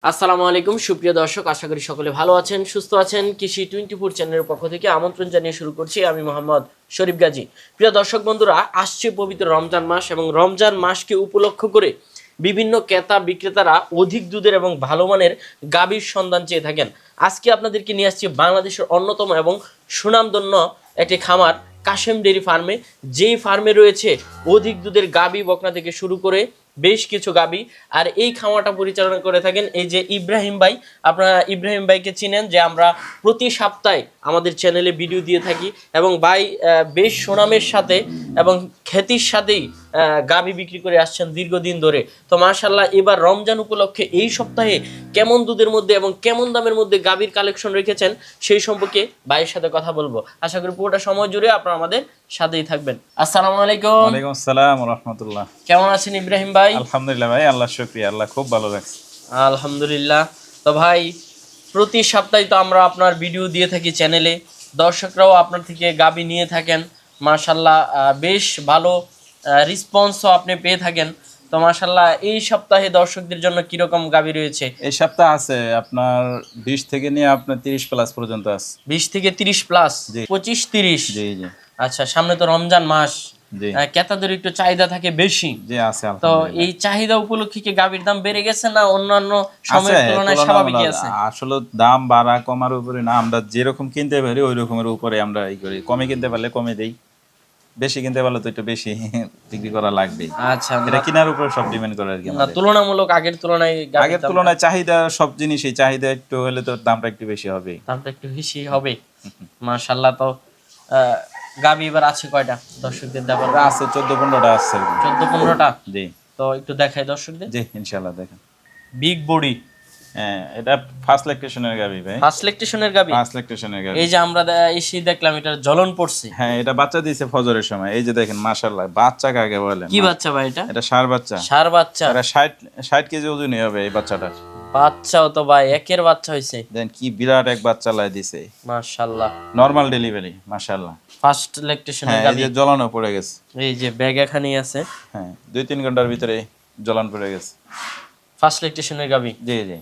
আসসালামু আলাইকুম সুপ্রিয় দর্শক, আশা করি সকলে ভালো আছেন, সুস্থ আছেন। কৃষি 24 চ্যানেলের পক্ষ থেকে আমন্ত্রণ জানিয়ে শুরু করছি আমি মোহাম্মদ শরীফ গাজী। প্রিয় দর্শক বন্ধুরা, আসছে পবিত্র রমজান মাস এবং রমজান মাসকে উপলক্ষ করে বিভিন্ন ক্রেতা বিক্রেতারা অধিক দুধের এবং ভালো মানের গাভীর সন্ধান চেয়ে থাকেন। আজকে আপনাদেরকে নিয়ে আসছি বাংলাদেশের অন্যতম এবং সুনামধন্য একটি খামার কাশেম ডেইরি ফার্মে, যেই ফার্মে রয়েছে অধিক দুধের গাভী বকনা থেকে শুরু করে বেশ কিছু গাভী। আর এই খামারটা পরিচালনা করে থাকেন এই যে ইব্রাহিম ভাই। আপনারা ইব্রাহিম ভাইকে চিনেন, যে আমরা প্রতি সপ্তাহে আমাদের চ্যানেলে ভিডিও দিয়ে থাকি এবং ভাই বেশ সুনামের সাথে এবং খ্যাতির সাথেই গাভী বিক্রি করে আসছেন দীর্ঘদিন ধরে। তো মাশাআল্লাহ, এবার রমজান উপলক্ষে এই সপ্তাহে কেমন দুধের মধ্যে এবং কেমন দামের মধ্যে গাভীর কালেকশন রেখেছেন সেই সম্পর্কে ভাইয়ের সাথে কথা বলবো। আশা করি পুরোটা সময় জুড়ে আপনারা আমাদের সাথেই থাকবেন। আসসালামু আলাইকুম। ওয়ালাইকুম আসসালাম ওয়া রাহমাতুল্লাহ। কেমন আছেন ইব্রাহিম ভাই? আলহামদুলিল্লাহ ভাই, আল্লাহর শুকরিয়া, আল্লাহ খুব ভালো রাখছে। আলহামদুলিল্লাহ। তো ভাই, প্রতি সপ্তাহে তো আমরা আপনার ভিডিও দিয়ে থাকি চ্যানেলে, দর্শকরাও আপনার থেকে গাভী নিয়ে থাকেন মাশাআল্লাহ, বেশ ভালো রেসপন্সও আপনি পেয়ে থাকেন। তো মাশাআল্লাহ, এই সপ্তাহে দর্শকদের জন্য কিরকম গাভী রয়েছে? এই সপ্তাহ আছে আপনার 20 থেকে নিয়ে আপনার 30 প্লাস পর্যন্ত আছে। 20 থেকে 30 প্লাস, জি। 25-30। জি জি আচ্ছা, সামনে তো রমজান মাস, জি ক্রেতাদের একটু চাহিদা থাকে বেশি। জি আছে তো আলহামদুলিল্লাহ। এই চাহিদা উপলক্ষে কি গাভীর দাম বেড়ে গেছে না অন্যান্য সময়ের আছে, তুলনায় স্বাভাবিকই আছে? আসলে দাম বাড়া কমার উপরে না, আমরা যেরকম কিনতে পারি ওই রকমের উপরে আমরা ই করি। কমে কিনতে পারলে কমে দেই, বেশি কিনতে পারলে তো একটু বেশি বিক্রি করা লাগবে। আচ্ছা, এটা কেনার উপর সব ডিপেন্ড করে আর কি। না তুলনামূলক আগের তুলনায় আগের তুলনায় চাহিদা, সব জিনিসই চাহিদা একটু হলে তো দামটা একটু বেশি হবে। দামটা একটু বেশি হবে। মাশাআল্লাহ। তো গাবি এবার আছে কয়টা দর্শকদের দেখার? আছে 14-15টা আছে। 14-15টা। জি। তো একটু দেখাই দর্শকদের। জি ইনশাআল্লাহ দেখেন। Big body. হ্যাঁ, এটা ফার্স্ট ল্যাকটেশনের গাবি ভাই। ফার্স্ট ল্যাকটেশনের গাবি। ফার্স্ট ল্যাকটেশনের গাবি। এই যে আমরা এসে দেখলাম এটা জ্বলন পড়ছে। হ্যাঁ, এটা বাচ্চা দিয়েছে ফজরের সময়। এই যে দেখেন মাশাআল্লাহ, বাচ্চা কাকে বলে? কি বাচ্চা ভাই এটা? এটা ষাঁড় বাচ্চা। ষাঁড় বাচ্চা। এটা 60 কেজি ওজনই হবে এই বাচ্চাটার। বাচ্চাও তো ভাই একের বাচ্চা হইছে। দেন কি বিরাট এক বাচ্চা লাই দিছে। মাশাআল্লাহ। নরমাল ডেলিভারি মাশাআল্লাহ। ফার্স্ট ল্যাকটেশনের হ্যাঁ, এই গাবি। যে জ্বলানো পড়ে গেছে। এই যে ব্যাগ এখানেই আছে। হ্যাঁ, 2-3 ঘন্টার ভিতরে জ্বলান পড়ে গেছে। ফার্স্ট ল্যাকটেশনের গাবি। জি জি।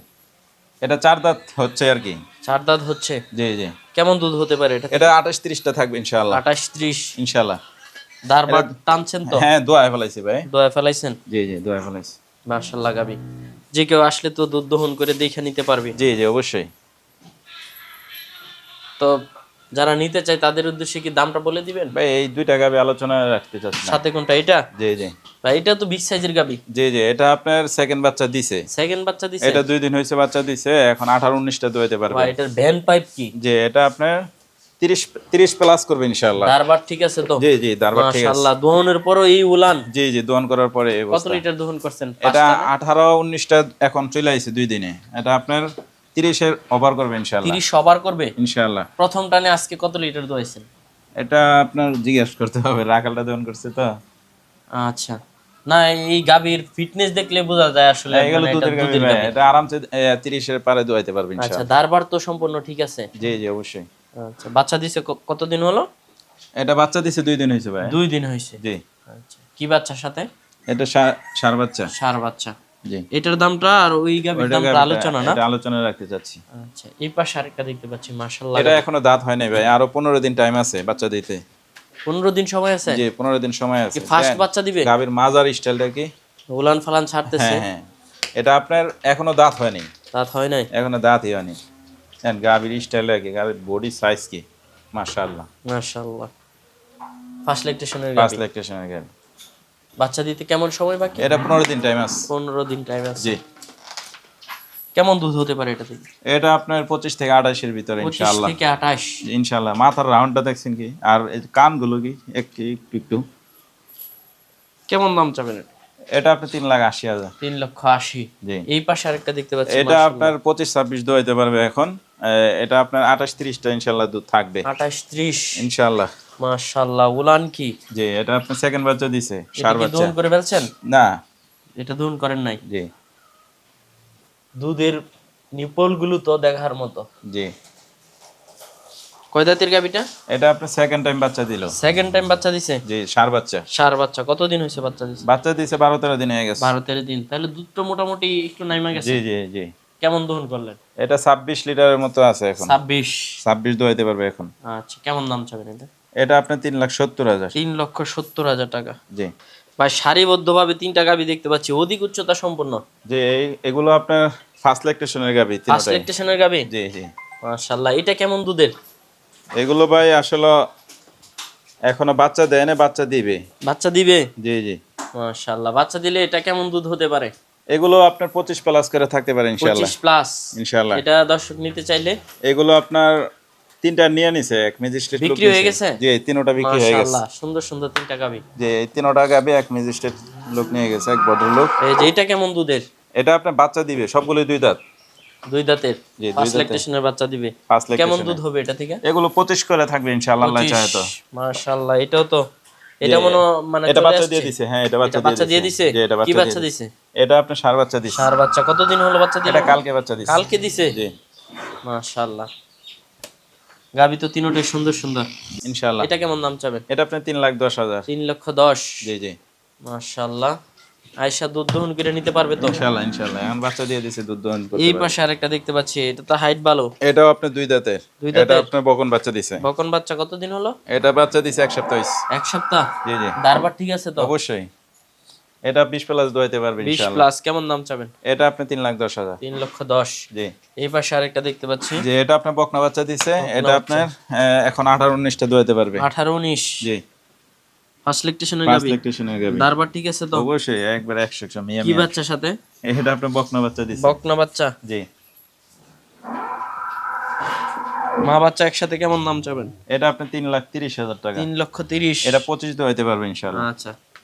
এটা 4 দাঁত হচ্ছে আর কি। 4 দাঁত হচ্ছে। জি জি। কেমন দুধ হতে পারে এটা? এটা 28-30টা থাকবে ইনশাআল্লাহ। 28-30 ইনশাআল্লাহ। দারবার টানছেন তো? হ্যাঁ, দোয়ায় ফেলাইছি ভাই। দোয়া ফেলাইছেন? জি জি, দোয়ায় ফেলাইছি। মাশাআল্লাহ। গাবি যে কেউ আসলে তো দুধ দহন করে দেখে নিতে পারবে। জি জি অবশ্যই। তো যারা নিতে চায় তাদের উদ্দেশ্যে কি দামটা বলে দিবেন ভাই এই 2টা গাবি আলোচনা রাখতে চাচ্ছি না। সাথে? কোনটা এটা? জি জি। ভাই এটা তো বিগ সাইজের গাবি। জি জি, এটা আপনার সেকেন্ড বাচ্চা দিছে। সেকেন্ড বাচ্চা দিছে? এটা 2 দিন হয়েছে বাচ্চা দিছে, এখন 18-19টা দোয়াইতে পারবে। ভাই এটার ভ্যান পাইপ কি? যে এটা আপনার 30 প্লাস করবে ইনশাআল্লাহ। দারবার ঠিক আছে তো? জি জি, দারবার ঠিক আছে। মাশাআল্লাহ। দহনের পরও এই উলান? জি জি, দোয়ান করার পরে এই কত অবস্থা। লিটার দহন করছেন? এটা 18-19টা এখন চলে আইছে 2 দিনে। এটা আপনার 30-এর ওভার করবে ইনশাআল্লাহ। 30 ওভার করবে ইনশাআল্লাহ। প্রথম টানে আজকে কত লিটার দোয়াইছেন? এটা আপনার জিজ্ঞেস করতে হবে, রাখালটা দোয়ান করছে তো। আচ্ছা, না এই গাবির ফিটনেস দেখলে বোঝা যায় আসলে এগুলো মানে এটা দুধের গাবি দুধের ভাই, গাবি। এটা আরামসে 30-এর পারে দোয়াইতে পারবে আচ্ছা, ইনশাআল্লাহ। দারবার তো সম্পূর্ণ ঠিক আছে? জি জি অবশ্যই। আচ্ছা, বাচ্চা দিছে কতদিন হলো? এটা বাচ্চা দিছে 2 দিন হয়েছে ভাই। 2 দিন হয়েছে। জি। আচ্ছা, কি বাচ্চার সাথে? এটা ষাঁড় বাচ্চা। ষাঁড় বাচ্চা। জি। এটার দামটা আর ওই গাবির দামটা আলোচনা না? এটা আলোচনা রাখতে চাচ্ছি। আচ্ছা, এই পাশে আরেকটা দেখতে পাচ্ছি মাশাআল্লাহ। এটা এখনো দাঁত হয় নাই ভাই, আরো 15 দিন টাইম আছে বাচ্চা দিতে। 15 দিন সময় আছে? জি 15 দিন সময় আছে। কি ফার্স্ট বাচ্চা দিবে? গাবির মাজার স্টাইলটা কি? উলান ফালান ছাড়তেছে? হ্যাঁ হ্যাঁ। এটা আপনার এখনো দাঁত হয়নি। দাঁত হয় নাই? এখনো দাঁতই হয়নি। দেন গাবির স্টাইলটা কি, গাবির বডি সাইজ কি মাশাআল্লাহ। মাশাআল্লাহ। ফার্স্ট ল্যাকটেশনের ফার্স্ট গাবি। ল্যাকটেশনের গাবি। বাচ্চা দিতে কেমন সময় বাকি? এটা 15 দিন টাইম আছে। 15 দিন টাইম আছে। জি। কেমন দুধ হতে পারে এটা থেকে? এটা আপনার 25 থেকে 28 এর ভিতরে 25 ইনশাআল্লাহ। থেকে 28? ইনশাআল্লাহ। মাথার রাউন্ডটা দেখছেন কি, আর এই কানগুলো কি একটু একটু। কেমন দাম চাবেন এটা? এটা আপনার 3,80,000। 3,80,000। জি। এই পাশে আরেকটা দেখতে পাচ্ছি এটা আপনার 25-26 দোয়াইতে পারবে এখন। এটা আপনার 28-30টা ইনশাআল্লাহ দুধ থাকবে 28-30 ইনশাআল্লাহ। মাশাআল্লাহ। উলান কি? জি, এটা আপনার সেকেন্ড বাচ্চা দিছে, এটা ষাঁড় কি বাচ্চা। দহন করে ফেলছেন? না। এটা দহন করেন নাই? জি দুধের নিপল গুলো তো দেখার মতো। জি। কয় দাঁতের গাবিটা? এটা আপনার সেকেন্ড টাইম বাচ্চা দিল। সেকেন্ড টাইম বাচ্চা দিছে? জি, ষাঁড় বাচ্চা। ষাঁড় বাচ্চা। কতদিন হয়েছে বাচ্চা দিছে? বাচ্চা দিছে 12-13 দিন হয়ে গেছে। 12-13 দিন। তাহলে দুধটা মোটামুটি একটু নাইমা গেছে। জি জি জি। কেমন দহন করলেন? এটা 26 লিটারের মতো আছে এখন। 26। 26 দোয়াইতে পারবে এখন। আচ্ছা, কেমন দাম চাবেন এটা? এটা আপনার 3,70,000। 3,70,000 টাকা। জি ভাই সারিবদ্ধভাবে তিনটা গাভী দেখতে পাচ্ছি, অধিক উচ্চতা সম্পন্ন। যে এগুলো আপনার ফার্স্ট ল্যাকটেশনের গাবি ফার্স্ট তিনটাই। ল্যাকটেশনের গাভী। জি জি। মাশাআল্লাহ, এটা কেমন দুধের? এগুলো ভাই আসলে এখনো বাচ্চা দেয় না, বাচ্চা দিবে। বাচ্চা দিবে? জি জি। মাশাআল্লাহ, বাচ্চা দিলে এটা কেমন দুধ হতে পারে? এগুলো আপনার 25 প্লাস করে থাকতে পারে ইনশাআল্লাহ। 25 প্লাস। ইনশাআল্লাহ। এটা দর্শক নিতে চাইলে? এগুলো আপনার তিনটা নিয়ে নিছে, এক ম্যাজিস্ট্রেট বিক্রি হয়ে গেছে? জি তিনটা বিক্রি হয়ে গেছে। মাশাআল্লাহ, সুন্দর সুন্দর তিনটা গাভী। যে এই তিনটা গাবি এক ম্যাজিস্ট্রেট লোক নিয়ে গেছে, এক ভদ্রলোক। এই যে এটা কেমন দুধের? এটা আপনার বাচ্চা দিবে, সবগুলোই 2 দাঁত। 2 দাঁতের। জি, 2 ফার্স্ট দাঁতের। ল্যাকটেশনের বাচ্চা দিবে। ফার্স্ট কেমন ল্যাকটেশন। দুধ হবে এটা থেকে? এগুলো 25 করে থাকবে ইনশাআল্লাহ, আল্লাহ চাহে তো। মাশাআল্লাহ, এটাও তো এটা মানে এটা চলে বাচ্চা আসছে। দিয়ে দিছে। হ্যাঁ এটা এটা বাচ্চা দিয়ে দিছে। জি এটা কি বাচ্চা বাচ্চা দিছে? দিছে? এটা আপনার ষাঁড় বাচ্চা দিছে। ষাঁড় বাচ্চা। কতদিন হলো বাচ্চা দিল? এটা কালকে বাচ্চা দিছে। কালকে দিছে? জি মাশাআল্লাহ, গাভী তো তিনটাই সুন্দর সুন্দর। ইনশাআল্লাহ। এটা কেমন দাম চাবেন? এটা আপনার 3,10,000। 3,10,000। জি জি মাশাআল্লাহ, আয়েশা দুধ দহন করে নিতে পারবে তো? ইনশাআল্লাহ ইনশাআল্লাহ। এখন বাচ্চা দিয়ে দিছে, দুধ দহন করতে এই পারবে। পাশে আরেকটা দেখতে পাচ্ছি, এটা তো হাইট ভালো। এটাও আপনার 2 দাঁতের। 2 দাঁতের? এটা আপনার বকন বাচ্চা দিছে। বকন বাচ্চা কতদিন হলো? এটা বাচ্চা দিছে 1 সপ্তাহ হইছে। 1 সপ্তাহ। জি জি দারবার ঠিক আছে তো? অবশ্যই। এটা 20 প্লাস দোয়াইতে পারবে 20 ইনশাআল্লাহ। প্লাস। কেমন দাম চাবেন? এটা আপনি 3,10,000। 3,10,000। জি এই পাশে আরেকটা দেখতে পাচ্ছি, যে এটা আপনার বকনা বাচ্চা দিছে। এটা বাচ্চা। আপনার এখন 18-19টা দোয়াইতে পারবে। 18-19। জি ফার্স্ট ল্যাকটেশনের ফার্স্ট গাভী। ল্যাকটেশনের গাবি। দারবার ঠিক আছে তো? অবশ্যই একবার 100 মিয়া কি মিয়া। বাচ্চার সাথে? এটা আপনার বকনা বাচ্চা দিছে। বকনা বাচ্চা। জি মা বাচ্চা একসাথে কেমন দাম চাবেন? এটা আপনার 3,30,000 টাকা। 3,30,000। এটা 25 দোয়াইতে পারবে ইনশাআল্লাহ। আচ্ছা,